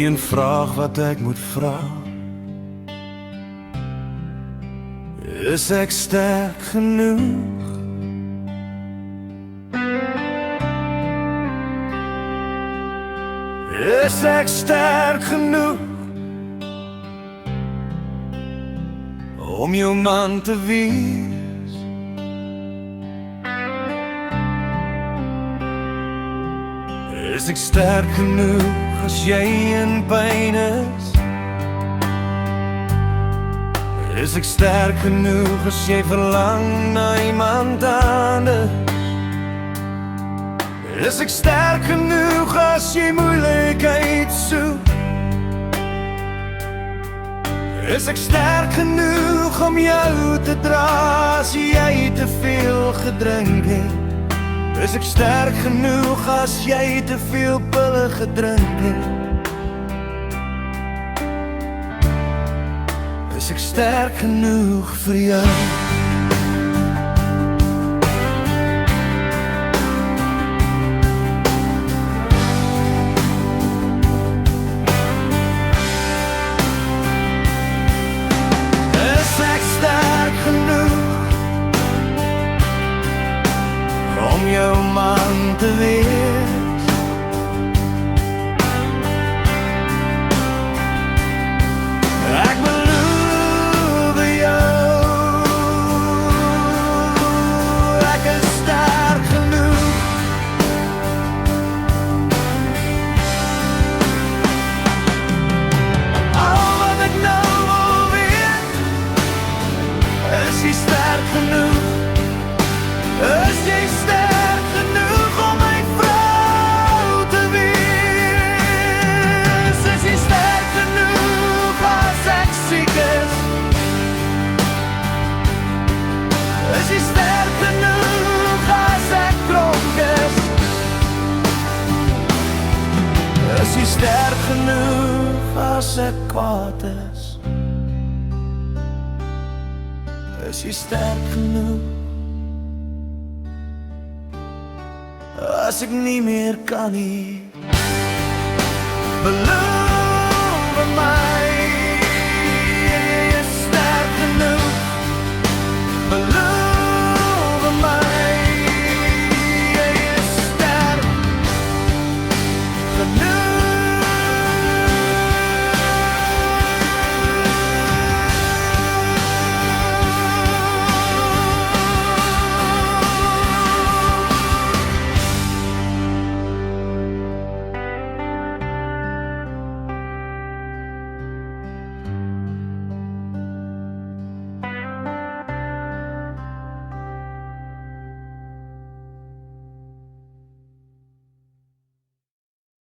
een vraag wat ek moet vra: is ek sterk genoeg? Is ek sterk genoeg om jou man te wees? Is ek sterk genoeg as jy in pyn is? Is ek sterk genoeg as jy verlang na iemand anders? Is ek sterk genoeg as jy moeilikheid soek? Is ek sterk genoeg om jou te dra as jy te veel gedrink het? Is ek sterk genoeg as jy te veel pille gedrink het? Is ek sterk genoeg vir jou? Is ek sterk genoeg om jou man te wees? Ek beloof jou, ek is sterk genoeg. Al wat ek nou wil weet, is jy sterk genoeg? Is jy sterk genoeg om my vrou te wees? Is jy sterk genoeg as ek siek is? Is jy sterk genoeg as ek dronk is? Is jy sterk genoeg as ek kwaad is? Is jy sterk genoeg as ek nie meer kan nie? Beloof